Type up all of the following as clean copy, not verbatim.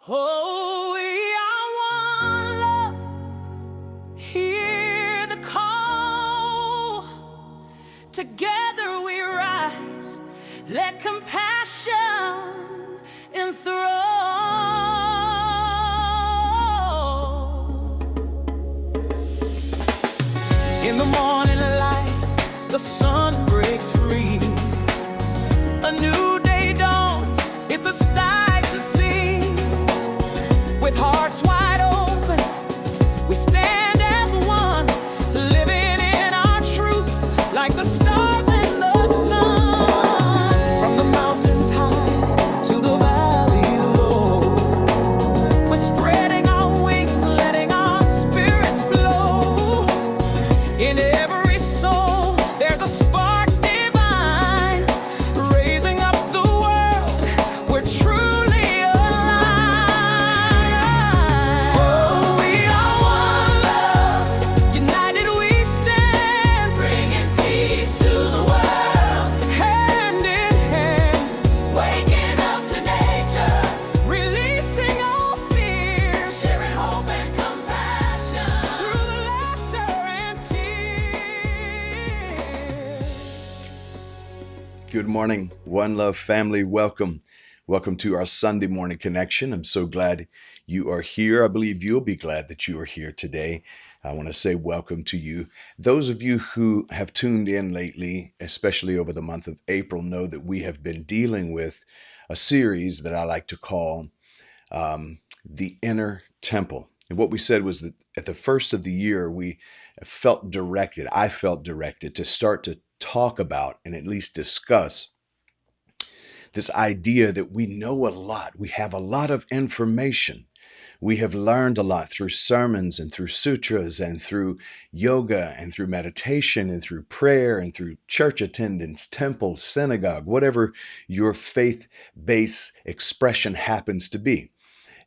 Oh, we are one love. Hear the call. Together we rise. Let compassion enthrone. In the morning light, the sun breaks free. A new day dawns. It's a sight to see. With hearts wide open, we stand as one, living in our truth, like the stars in the sun. From the mountains high to the valley low, we're spreading our wings, letting our spirits flow. In every soul, there's a spark divine, raising up the world. We're truly alive. Oh, we are one love. United we stand, bringing peace to the world. Hand in hand, waking up to nature, releasing all fears, sharing hope and compassion through the laughter and tears. Good morning, One Love family. Welcome. Welcome to our Sunday morning connection. I'm so glad you are here. I believe you'll be glad that you are here today. I want to say welcome to you. Those of you who have tuned in lately, especially over the month of April, know that we have been dealing with a series that I like to call The Inner Temple. And what we said was that at the first of the year, I felt directed to start to talk about and at least discuss this idea that we know a lot. We have a lot of information. We have learned a lot through sermons and through sutras and through yoga and through meditation and through prayer and through church attendance, temple, synagogue, whatever your faith-based expression happens to be.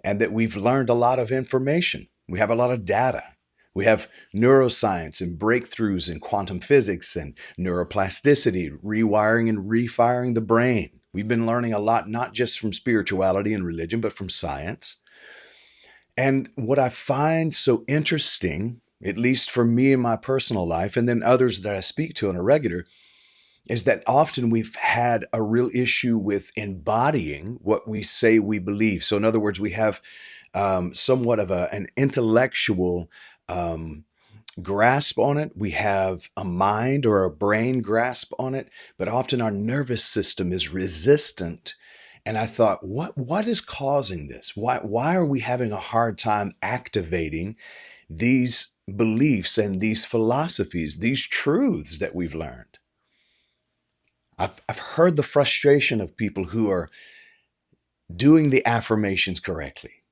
And that we've learned a lot of information. We have a lot of data. We have neuroscience and breakthroughs in quantum physics and neuroplasticity, rewiring and refiring the brain. We've been learning a lot, not just from spirituality and religion, but from science. And what I find so interesting, at least for me in my personal life, and then others that I speak to on a regular, is that often we've had a real issue with embodying what we say we believe. So in other words, we have somewhat of an intellectual grasp on it. We have a mind or a brain grasp on it, but often our nervous system is resistant. And I thought, what is causing this? Why are we having a hard time activating these beliefs and these philosophies, these truths that we've learned? I've heard the frustration of people who are doing the affirmations correctly.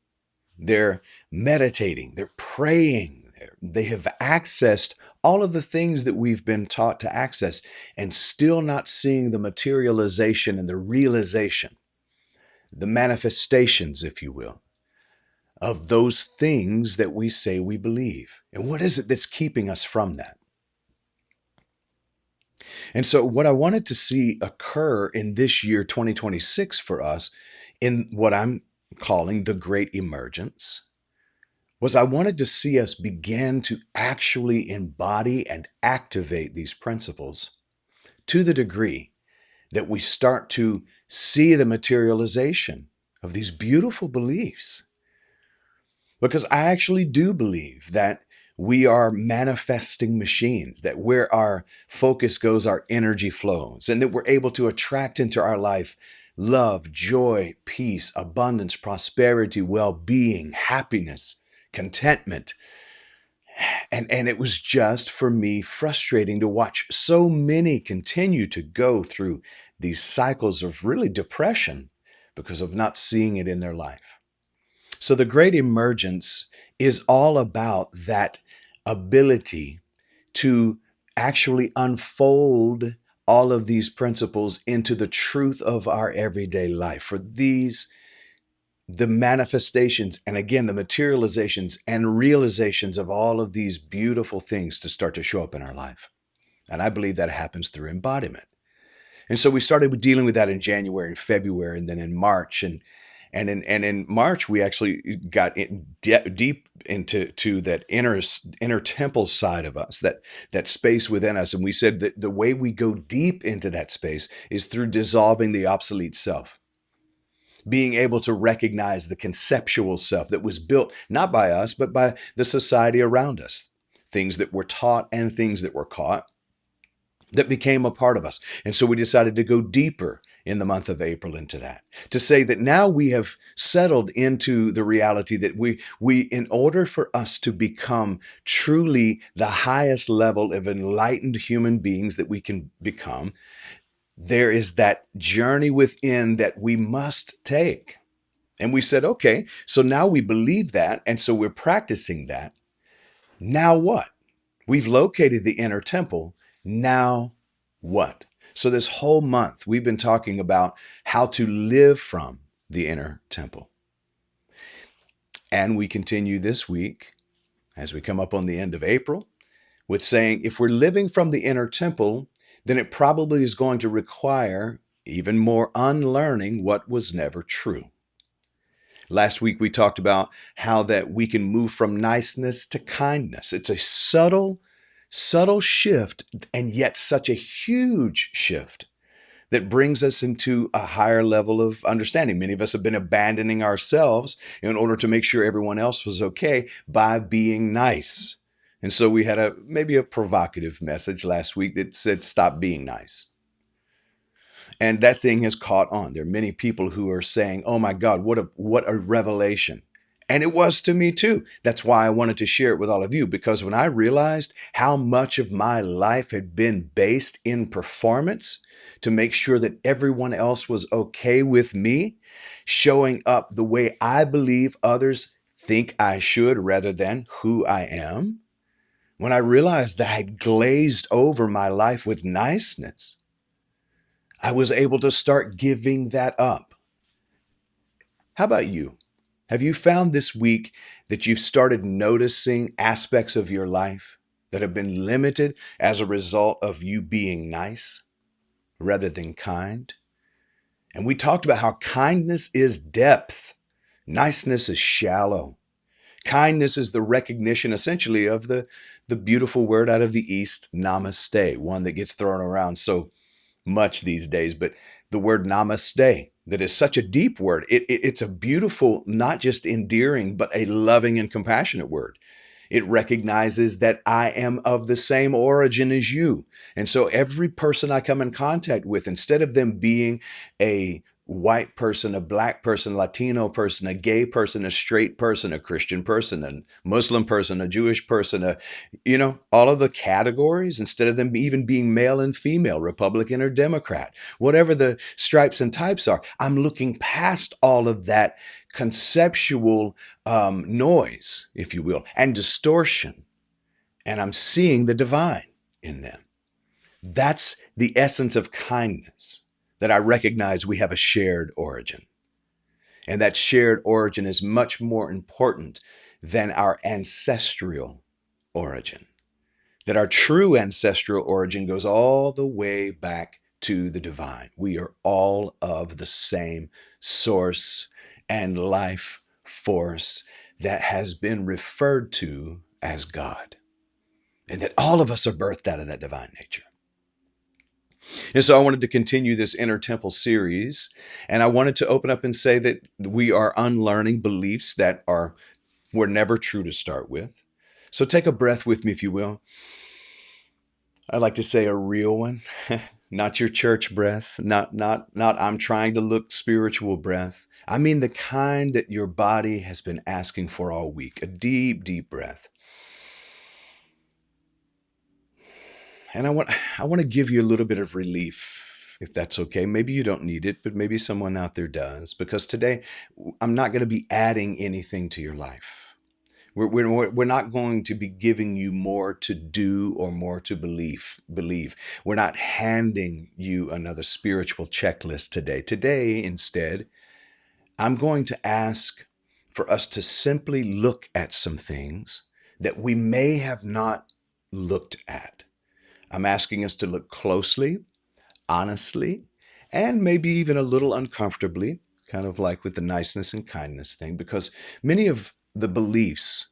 They're meditating, they're praying, they have accessed all of the things that we've been taught to access and still not seeing the materialization and the realization, the manifestations, if you will, of those things that we say we believe. And what is it that's keeping us from that? And so what I wanted to see occur in this year, 2026, for us, in what I'm calling the Great Emergence, was I wanted to see us begin to actually embody and activate these principles to the degree that we start to see the materialization of these beautiful beliefs. Because I actually do believe that we are manifesting machines, that where our focus goes, our energy flows, and that we're able to attract into our life love, joy, peace, abundance, prosperity, well-being, happiness, contentment. And it was just, for me, frustrating to watch so many continue to go through these cycles of really depression because of not seeing it in their life. So the Great Emergence is all about that ability to actually unfold all of these principles into the truth of our everyday life. For these, the manifestations, and again, the materializations and realizations of all of these beautiful things to start to show up in our life. And I believe that happens through embodiment. And so we started dealing with that in January and February and then in March. And And in March, we actually got deep into that inner temple side of us, that space within us. And we said that the way we go deep into that space is through dissolving the obsolete self, being able to recognize the conceptual self that was built not by us, but by the society around us, things that were taught and things that were caught that became a part of us. And so we decided to go deeper in the month of April into that, to say that now we have settled into the reality that we in order for us to become truly the highest level of enlightened human beings that we can become, there is that journey within that we must take. And we said, okay, so now we believe that, and so we're practicing that. Now what? We've located the inner temple. Now what? So this whole month, we've been talking about how to live from the inner temple. And we continue this week, as we come up on the end of April, with saying if we're living from the inner temple, then it probably is going to require even more unlearning what was never true. Last week, we talked about how that we can move from niceness to kindness. It's a subtle shift, and yet such a huge shift that brings us into a higher level of understanding. Many of us have been abandoning ourselves in order to make sure everyone else was okay by being nice. And so we had maybe a provocative message last week that said, stop being nice. And that thing has caught on. There are many people who are saying, oh my God, what a revelation. And it was to me too. That's why I wanted to share it with all of you, because when I realized how much of my life had been based in performance to make sure that everyone else was okay with me, showing up the way I believe others think I should rather than who I am, when I realized that I had glazed over my life with niceness, I was able to start giving that up. How about you? Have you found this week that you've started noticing aspects of your life that have been limited as a result of you being nice rather than kind? And we talked about how kindness is depth. Niceness is shallow. Kindness is the recognition essentially of the beautiful word out of the East, namaste, one that gets thrown around so much these days, but the word namaste, that is such a deep word. It's a beautiful, not just endearing, but a loving and compassionate word. It recognizes that I am of the same origin as you. And so every person I come in contact with, instead of them being a white person, a black person, Latino person, a gay person, a straight person, a Christian person, a Muslim person, a Jewish person, all of the categories, instead of them even being male and female, Republican or Democrat, whatever the stripes and types are, I'm looking past all of that conceptual noise, if you will, and distortion, and I'm seeing the divine in them. That's the essence of kindness, that I recognize we have a shared origin. And that shared origin is much more important than our ancestral origin. That our true ancestral origin goes all the way back to the divine. We are all of the same source and life force that has been referred to as God. And that all of us are birthed out of that divine nature. And so I wanted to continue this Inner Temple series, and I wanted to open up and say that we are unlearning beliefs that were never true to start with. So take a breath with me, if you will. I like to say a real one, not your church breath, not I'm trying to look spiritual breath. I mean the kind that your body has been asking for all week, a deep, deep breath. And I want to give you a little bit of relief, if that's okay. Maybe you don't need it, but maybe someone out there does. Because today, I'm not going to be adding anything to your life. We're not going to be giving you more to do or more to believe. We're not handing you another spiritual checklist today. Today, instead, I'm going to ask for us to simply look at some things that we may have not looked at. I'm asking us to look closely, honestly, and maybe even a little uncomfortably kind of like with the niceness and kindness thing, because many of the beliefs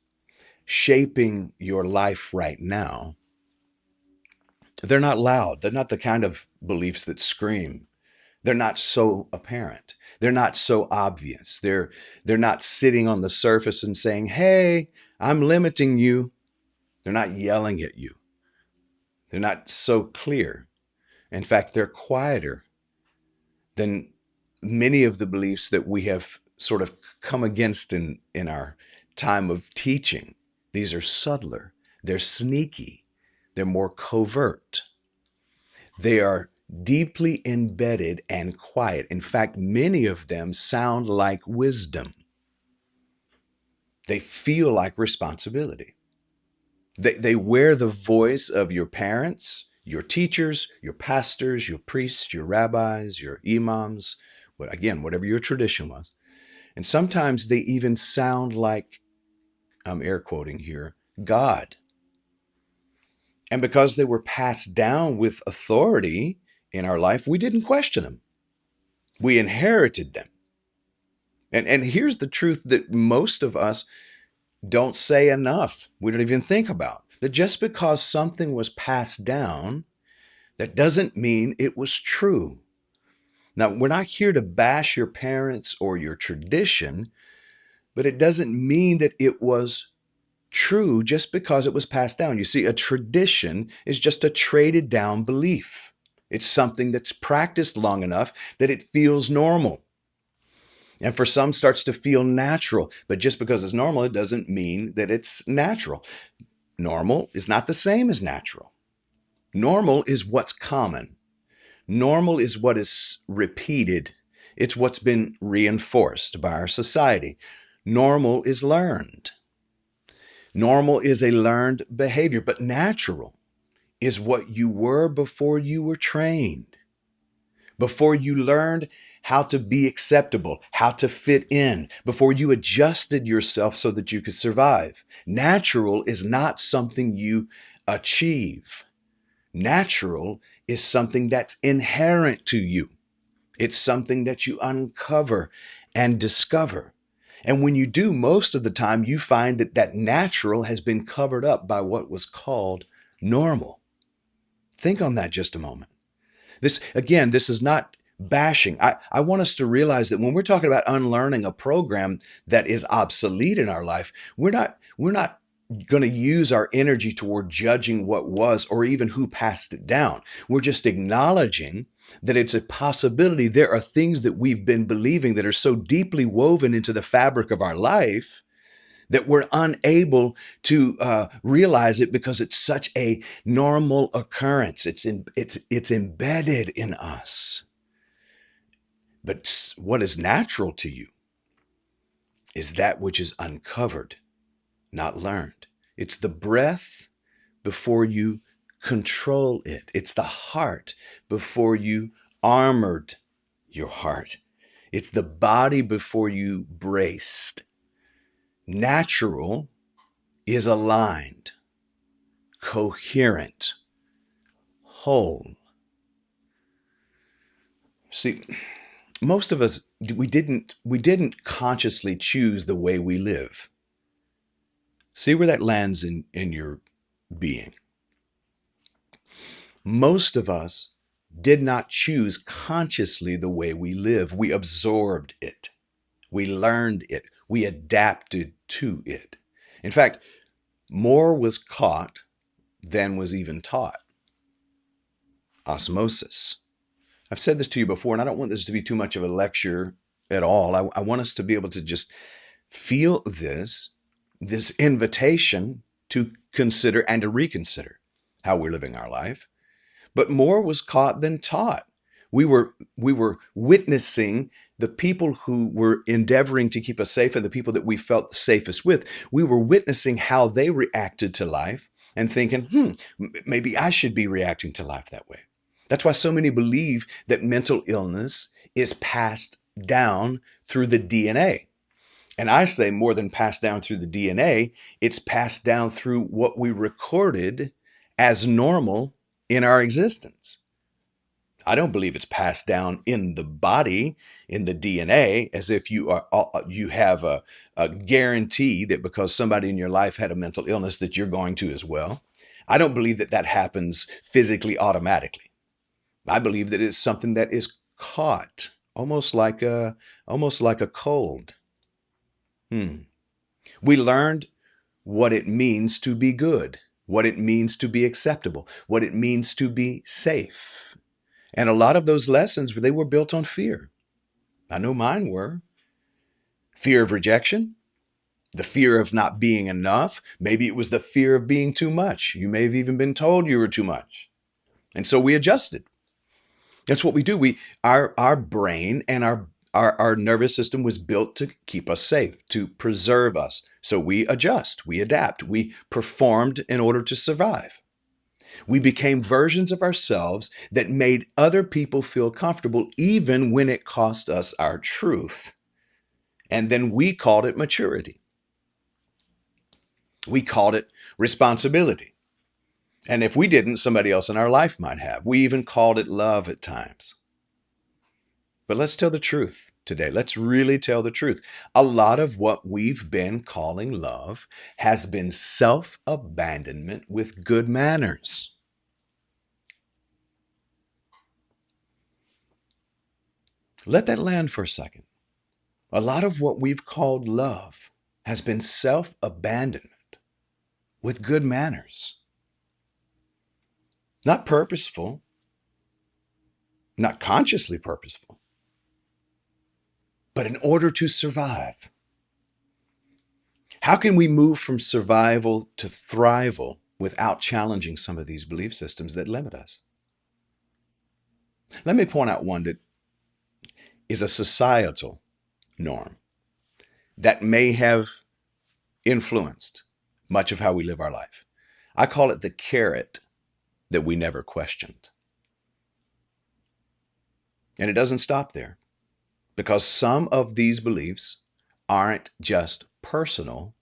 shaping your life right now, they're not loud. They're not the kind of beliefs that scream. They're not so apparent. They're not so obvious. They're not sitting on the surface and saying, "Hey, I'm limiting you." They're not yelling at you. They're not so clear. In fact, they're quieter than many of the beliefs that we have sort of come against in our time of teaching. These are subtler. They're sneaky. They're more covert. They are deeply embedded and quiet. In fact, many of them sound like wisdom. They feel like responsibility. They wear the voice of your parents, your teachers, your pastors, your priests, your rabbis, your imams, again, whatever your tradition was. And sometimes they even sound like, I'm air quoting here, God. And because they were passed down with authority in our life, we didn't question them. We inherited them. And here's the truth that most of us don't say enough. We don't even think about that. Just because something was passed down, that doesn't mean it was true. Now, we're not here to bash your parents or your tradition, but it doesn't mean that it was true just because it was passed down. You see, a tradition is just a traded down belief. It's something that's practiced long enough that it feels normal. And for some starts to feel natural, but just because it's normal, it doesn't mean that it's natural. Normal is not the same as natural. Normal is what's common. Normal is what is repeated. It's what's been reinforced by our society. Normal is learned. Normal is a learned behavior, but natural is what you were before you were trained, before you learned how to be acceptable, how to fit in, before you adjusted yourself so that you could survive. Natural is not something you achieve. Natural is something that's inherent to you. It's something that you uncover and discover. And when you do, most of the time, you find that that natural has been covered up by what was called normal. Think on that just a moment. This is not bashing. I want us to realize that when we're talking about unlearning a program that is obsolete in our life, we're not going to use our energy toward judging what was or even who passed it down. We're just acknowledging that it's a possibility. There are things that we've been believing that are so deeply woven into the fabric of our life that we're unable to realize it because it's such a normal occurrence. It's embedded in us. But what is natural to you is that which is uncovered, not learned. It's the breath before you control it. It's the heart before you armored your heart. It's the body before you braced. Natural is aligned, coherent, whole. See, most of us, we didn't consciously choose the way we live. See where that lands in your being. Most of us did not choose consciously the way we live. We absorbed it. We learned it. We adapted to it. In fact, more was caught than was even taught. Osmosis. I've said this to you before, and I don't want this to be too much of a lecture at all. I want us to be able to just feel this invitation to consider and to reconsider how we're living our life. But more was caught than taught. We were witnessing the people who were endeavoring to keep us safe and the people that we felt safest with. We were witnessing how they reacted to life and thinking, maybe I should be reacting to life that way. That's why so many believe that mental illness is passed down through the DNA. And I say more than passed down through the DNA, it's passed down through what we recorded as normal in our existence. I don't believe it's passed down in the body, in the DNA, as if you have a guarantee that because somebody in your life had a mental illness that you're going to as well. I don't believe that that happens physically automatically. I believe that it's something that is caught, almost like a cold. We learned what it means to be good, what it means to be acceptable, what it means to be safe. And a lot of those lessons, they were built on fear. I know mine were. Fear of rejection, the fear of not being enough. Maybe it was the fear of being too much. You may have even been told you were too much. And so we adjusted. That's what we do. Our brain and our nervous system was built to keep us safe, to preserve us. So we adjust, we adapt, we performed in order to survive. We became versions of ourselves that made other people feel comfortable, even when it cost us our truth. And then we called it maturity. We called it responsibility. And if we didn't, somebody else in our life might have. We even called it love at times. But let's tell the truth today. Let's really tell the truth. A lot of what we've been calling love has been self-abandonment with good manners. Let that land for a second. A lot of what we've called love has been self-abandonment with good manners. Not purposeful, not consciously purposeful, but in order to survive. How can we move from survival to thrival without challenging some of these belief systems that limit us? Let me point out one that is a societal norm that may have influenced much of how we live our life. I call it the carrot that we never questioned. And it doesn't stop there, because some of these beliefs aren't just personal,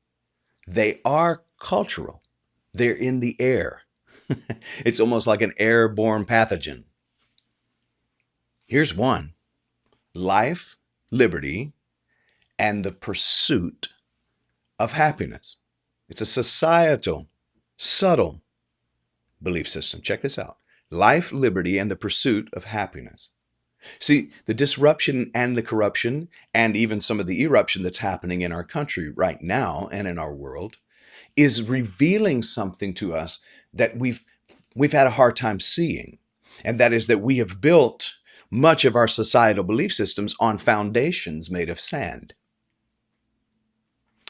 they are cultural. They're in the air. It's almost like an airborne pathogen. Here's one: life, liberty, and the pursuit of happiness. It's a societal, subtle belief system. Check this out: life, liberty, and the pursuit of happiness. See, the disruption and the corruption and even some of the eruption that's happening in our country right now and in our world is revealing something to us that we've had a hard time seeing. And that is that we have built much of our societal belief systems on foundations made of sand.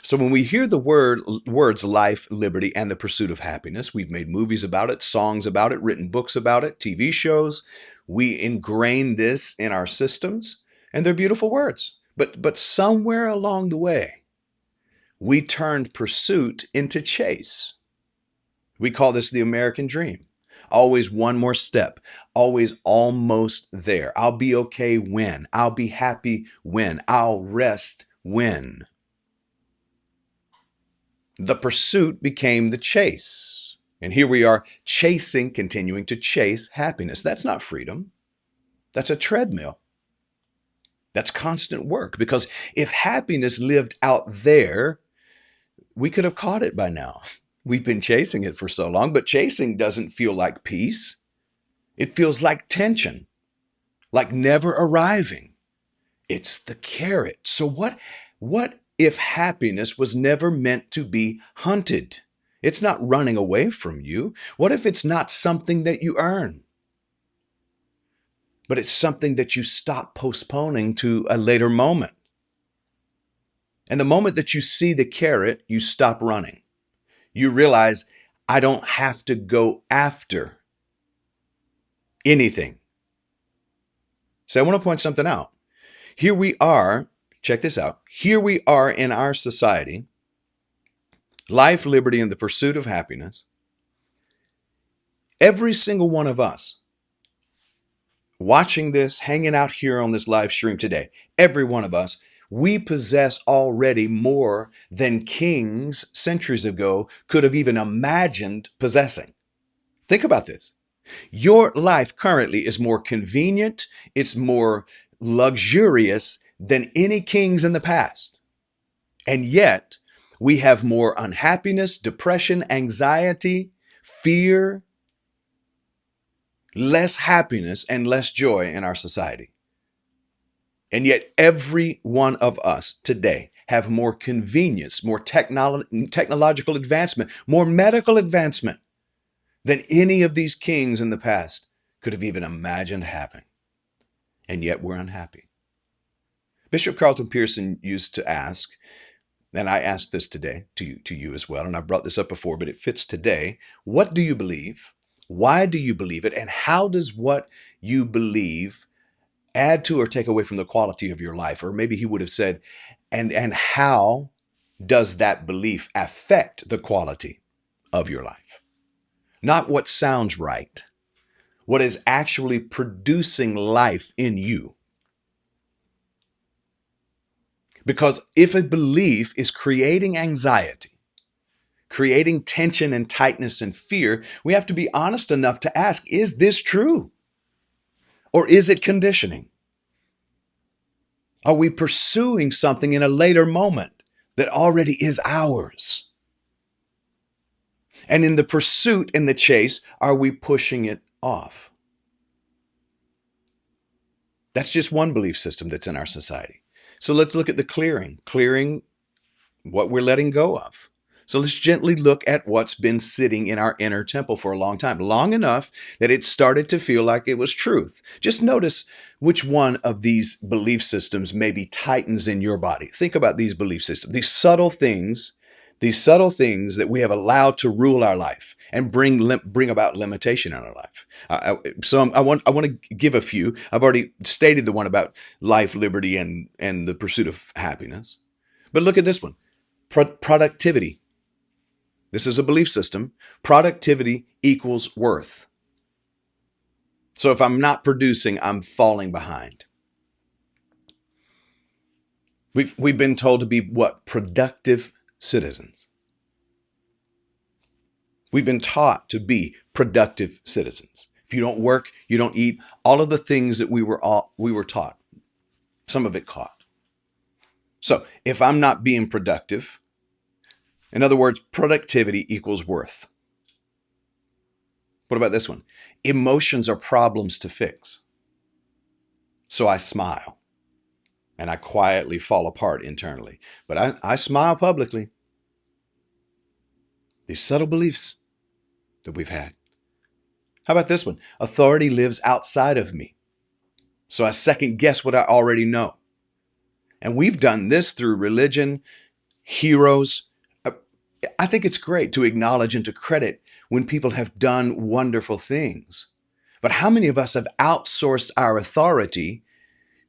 So when we hear the words life, liberty, and the pursuit of happiness, we've made movies about it, songs about it, written books about it, TV shows. We ingrain this in our systems, and they're beautiful words. But somewhere along the way, we turned pursuit into chase. We call this the American dream. Always one more step, always almost there. I'll be okay when, I'll be happy when, I'll rest when. The pursuit became the chase. And here we are chasing, continuing to chase happiness. That's not freedom. That's a treadmill. That's constant work. Because if happiness lived out there, we could have caught it by now. We've been chasing it for so long, but chasing doesn't feel like peace. It feels like tension, like never arriving. It's the carrot. So what if happiness was never meant to be hunted? It's not running away from you. What if it's not something that you earn, but it's something that you stop postponing to a later moment? And the moment that you see the carrot, you stop running. You realize, I don't have to go after anything. So I want to point something out. Here we are, check this out. Here we are in our society, life, liberty, and the pursuit of happiness. Every single one of us watching this, hanging out here on this live stream today, every one of us, we possess already more than kings centuries ago could have even imagined possessing. Think about this. Your life currently is more convenient, it's more luxurious than any kings in the past. And yet, we have more unhappiness, depression, anxiety, fear, less happiness, and less joy in our society. And yet, every one of us today have more convenience, more technological advancement, more medical advancement than any of these kings in the past could have even imagined having. And yet, we're unhappy. Bishop Carlton Pearson used to ask, and I ask this today to you as well, and I've brought this up before, but it fits today. What do you believe? Why do you believe it? And how does what you believe add to or take away from the quality of your life? Or maybe he would have said, and how does that belief affect the quality of your life? Not what sounds right, what is actually producing life in you. Because if a belief is creating anxiety, creating tension and tightness and fear, we have to be honest enough to ask, is this true? Or is it conditioning? Are we pursuing something in a later moment that already is ours? And in the pursuit, in the chase, are we pushing it off? That's just one belief system that's in our society. So let's look at the clearing what we're letting go of. So let's gently look at what's been sitting in our inner temple for a long time, long enough that it started to feel like it was truth. Just notice which one of these belief systems maybe tightens in your body. Think about these belief systems, these subtle things that we have allowed to rule our life and bring about limitation in our life. So I want to give a few. I've already stated the one about life, liberty, and the pursuit of happiness. But look at this one, productivity. This is a belief system. Productivity equals worth. So if I'm not producing, I'm falling behind. We've been told to be what? Productive citizens. We've been taught to be productive citizens. If you don't work, you don't eat. All of the things that we were taught. Some of it caught. So if I'm not being productive, in other words, productivity equals worth. What about this one? Emotions are problems to fix. So I smile and I quietly fall apart internally. But I smile publicly. These subtle beliefs that we've had. How about this one? Authority lives outside of me. So I second guess what I already know. And we've done this through religion, heroes. I think it's great to acknowledge and to credit when people have done wonderful things. But how many of us have outsourced our authority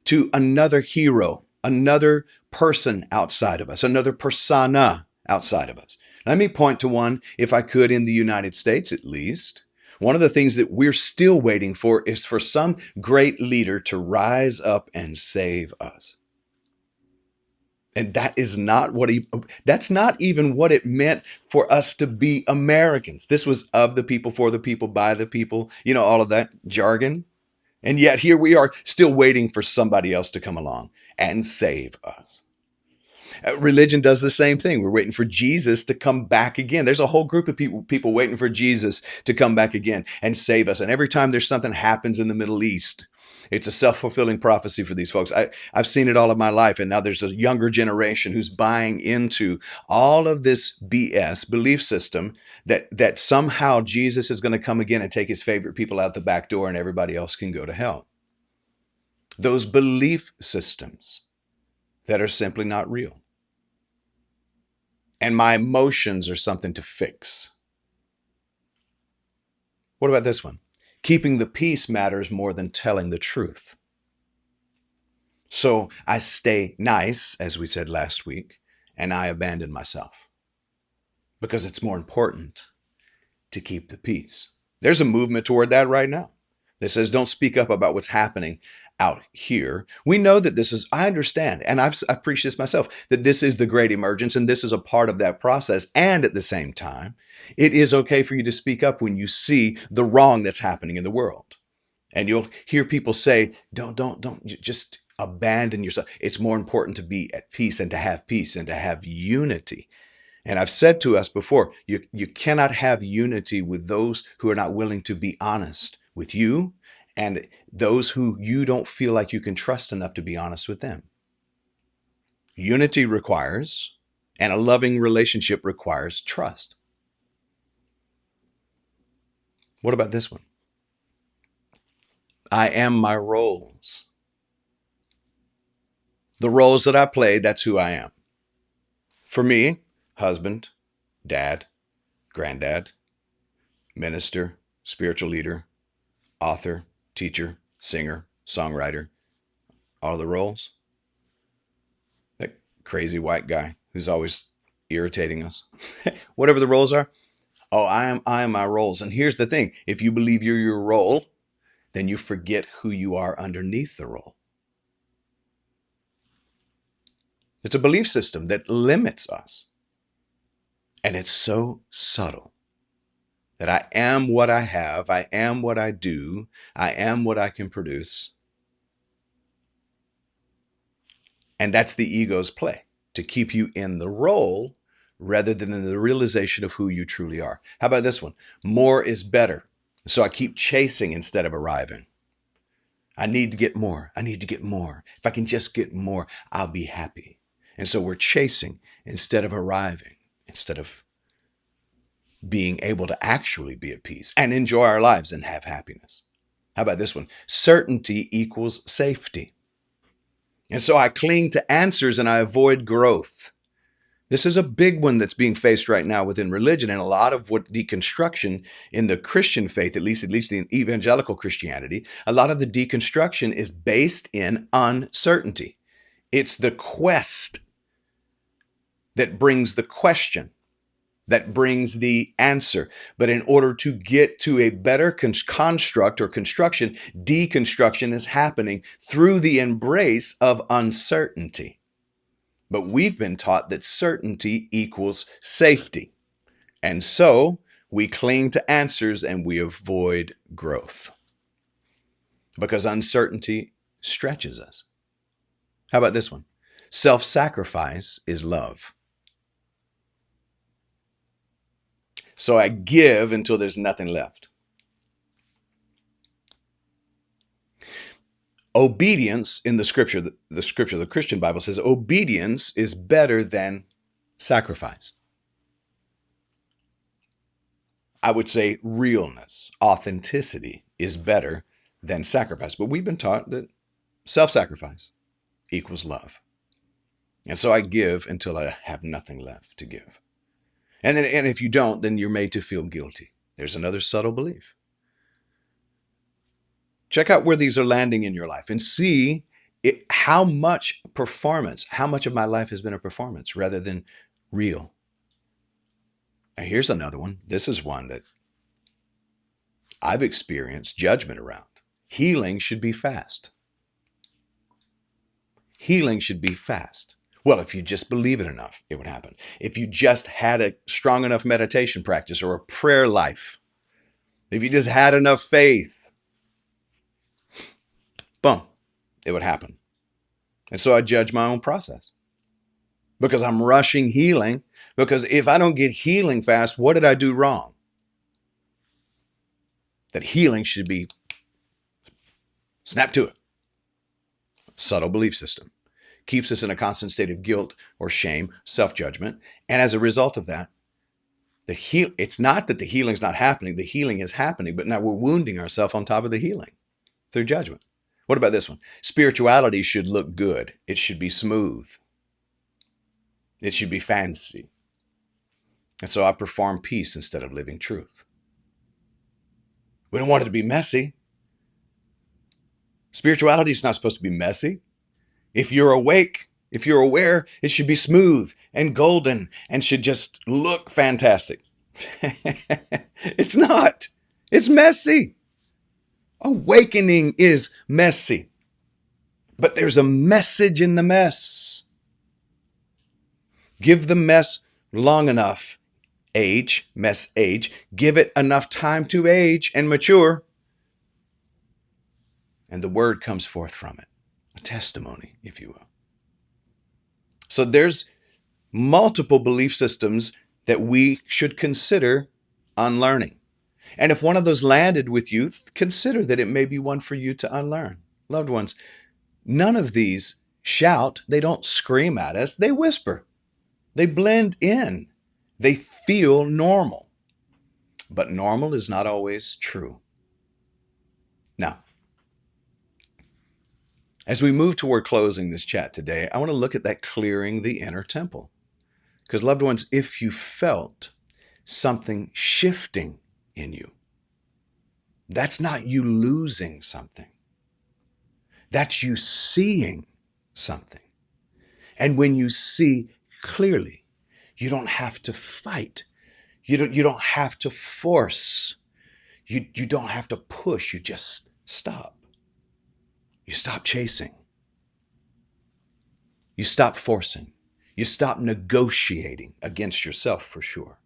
to another hero, another person outside of us, another persona outside of us? Let me point to one, if I could, in the United States at least. One of the things that we're still waiting for is for some great leader to rise up and save us. And that's not even what it meant for us to be Americans. This was of the people, for the people, by the people, all of that jargon. And yet here we are still waiting for somebody else to come along and save us. Religion does the same thing. We're waiting for Jesus to come back again. There's a whole group of people waiting for Jesus to come back again and save us. And every time there's something happens in the Middle East, it's a self-fulfilling prophecy for these folks. I've seen it all of my life, and now there's a younger generation who's buying into all of this BS belief system that somehow Jesus is going to come again and take his favorite people out the back door and everybody else can go to hell. Those belief systems that are simply not real. And my emotions are something to fix. What about this one? Keeping the peace matters more than telling the truth. So I stay nice, as we said last week, and I abandon myself because it's more important to keep the peace. There's a movement toward that right now that says don't speak up about what's happening out here. We know that this is, I understand, and I've preached this myself, that this is the great emergence and this is a part of that process. And at the same time, it is okay for you to speak up when you see the wrong that's happening in the world. And you'll hear people say, don't just abandon yourself. It's more important to be at peace and to have peace and to have unity. And I've said to us before, you cannot have unity with those who are not willing to be honest with you and those who you don't feel like you can trust enough to be honest with them. Unity requires, and a loving relationship requires trust. What about this one? I am my roles. The roles that I play, that's who I am. For me, husband, dad, granddad, minister, spiritual leader, author, teacher, singer, songwriter, all the roles. That crazy white guy who's always irritating us. Whatever the roles are. Oh, I am my roles. And here's the thing. If you believe you're your role, then you forget who you are underneath the role. It's a belief system that limits us. And it's so subtle that I am what I have, I am what I do, I am what I can produce. And that's the ego's play, to keep you in the role rather than in the realization of who you truly are. How about this one? More is better. So I keep chasing instead of arriving. I need to get more. I need to get more. If I can just get more, I'll be happy. And so we're chasing instead of arriving, instead of being able to actually be at peace and enjoy our lives and have happiness. How about this one? Certainty equals safety. And so I cling to answers and I avoid growth. This is a big one that's being faced right now within religion, and a lot of what deconstruction in the Christian faith, at least in evangelical Christianity, a lot of the deconstruction is based in uncertainty. It's the quest that brings the question, that brings the answer. But in order to get to a better construct or construction, deconstruction is happening through the embrace of uncertainty. But we've been taught that certainty equals safety. And so we cling to answers and we avoid growth because uncertainty stretches us. How about this one? Self-sacrifice is love. So I give until there's nothing left. Obedience in the scripture, the Christian Bible says obedience is better than sacrifice. I would say realness, authenticity is better than sacrifice. But we've been taught that self-sacrifice equals love. And so I give until I have nothing left to give. And if you don't, then you're made to feel guilty. There's another subtle belief. Check out where these are landing in your life and see how much of my life has been a performance rather than real. Now, here's another one. This is one that I've experienced judgment around. Healing should be fast. Healing should be fast. Well, if you just believe it enough, it would happen. If you just had a strong enough meditation practice or a prayer life, if you just had enough faith, boom, it would happen. And so I judge my own process because I'm rushing healing. Because if I don't get healing fast, what did I do wrong? That healing should be snap to it. Subtle belief system. Keeps us in a constant state of guilt or shame, self-judgment. And as a result of that, it's not that the healing's not happening. The healing is happening, but now we're wounding ourselves on top of the healing through judgment. What about this one? Spirituality should look good. It should be smooth. It should be fancy. And so I perform peace instead of living truth. We don't want it to be messy. Spirituality is not supposed to be messy. If you're awake, if you're aware, it should be smooth and golden and should just look fantastic. It's not. It's messy. Awakening is messy. But there's a message in the mess. Give the mess long enough, mess age, give it enough time to age and mature, and the word comes forth from it, a testimony, if you will. So there's multiple belief systems that we should consider unlearning. And if one of those landed with you, consider that it may be one for you to unlearn. Loved ones, none of these shout. They don't scream at us. They whisper. They blend in. They feel normal. But normal is not always true. Now, as we move toward closing this chat today, I want to look at that clearing the inner temple. Because, loved ones, if you felt something shifting in you, that's not you losing something. That's you seeing something. And when you see clearly, you don't have to fight. You don't have to force. You don't have to push. You just stop. You stop chasing. You stop forcing. You stop negotiating against yourself, for sure.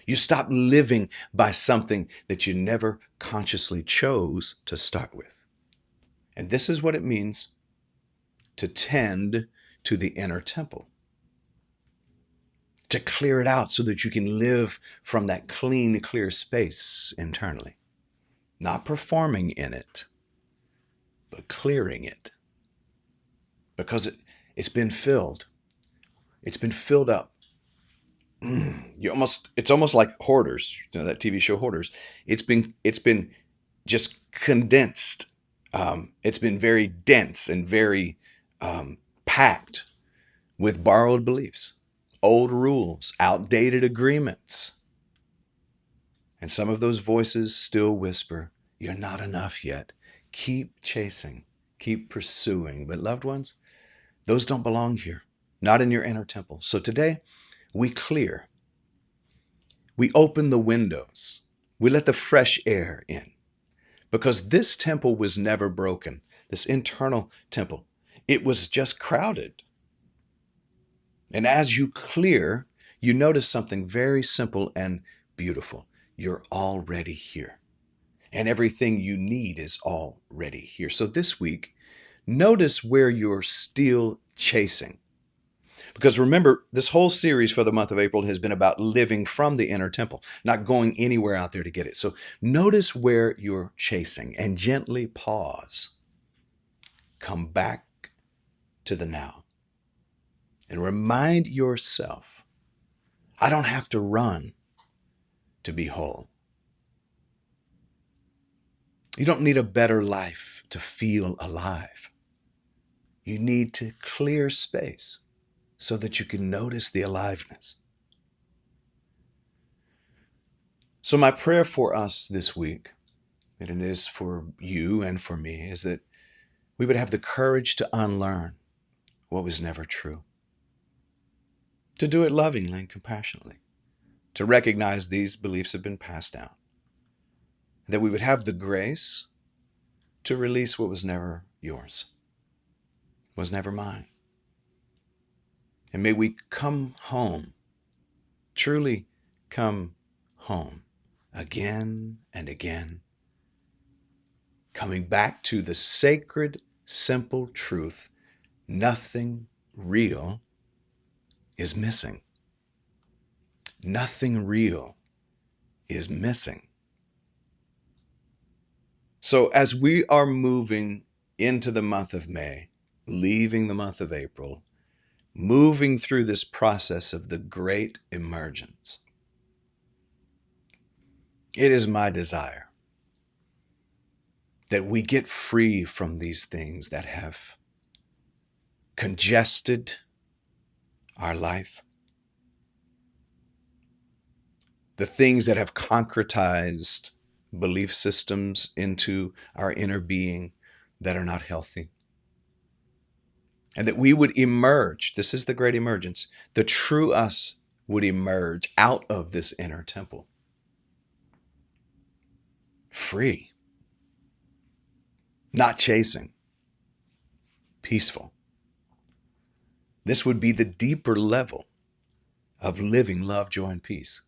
You stop living by something that you never consciously chose to start with. And this is what it means to tend to the inner temple. To clear it out so that you can live from that clean, clear space internally. Not performing in it, but clearing it. Because it's been filled. It's been filled up. It's almost like Hoarders, that TV show Hoarders. It's been just condensed. It's been very dense and very packed with borrowed beliefs, old rules, outdated agreements. And some of those voices still whisper, "You're not enough yet. Keep chasing, keep pursuing." But loved ones, those don't belong here, not in your inner temple. So today, we clear. We open the windows. We let the fresh air in. Because this temple was never broken, this internal temple. It was just crowded. And as you clear, you notice something very simple and beautiful. You're already here. And everything you need is already here. So this week, notice where you're still chasing. Because remember, this whole series for the month of April has been about living from the inner temple, not going anywhere out there to get it. So notice where you're chasing and gently pause. Come back to the now and remind yourself, I don't have to run to be whole. You don't need a better life to feel alive. You need to clear space so that you can notice the aliveness. So my prayer for us this week, and it is for you and for me, is that we would have the courage to unlearn what was never true. To do it lovingly and compassionately. To recognize these beliefs have been passed down. That we would have the grace to release what was never yours, was never mine. And may we come home, truly come home again and again, coming back to the sacred, simple truth, nothing real is missing. Nothing real is missing. So as we are moving into the month of May, leaving the month of April, moving through this process of the great emergence, it is my desire that we get free from these things that have congested our life, the things that have concretized belief systems into our inner being that are not healthy. And that we would emerge, this is the great emergence, the true us would emerge out of this inner temple. Free. Not chasing. peaceful. This would be the deeper level of living love, joy, and peace.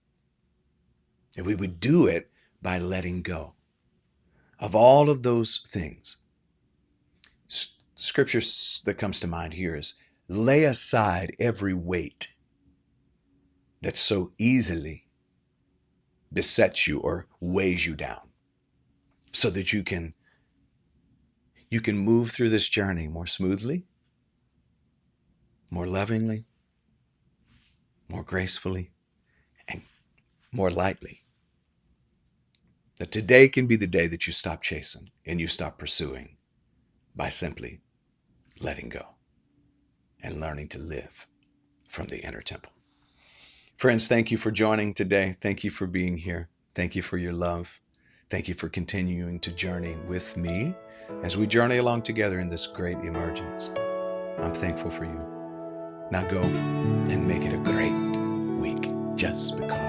And we would do it by letting go of all of those things. Scripture that comes to mind here is lay aside every weight that so easily besets you or weighs you down, so that you can move through this journey more smoothly, more lovingly, more gracefully, and more lightly. That today can be the day that you stop chasing and you stop pursuing by simply letting go and learning to live from the inner temple. Friends, thank you for joining today. Thank you for being here. Thank you for your love. Thank you for continuing to journey with me as we journey along together in this great emergence. I'm thankful for you. Now go and make it a great week just because.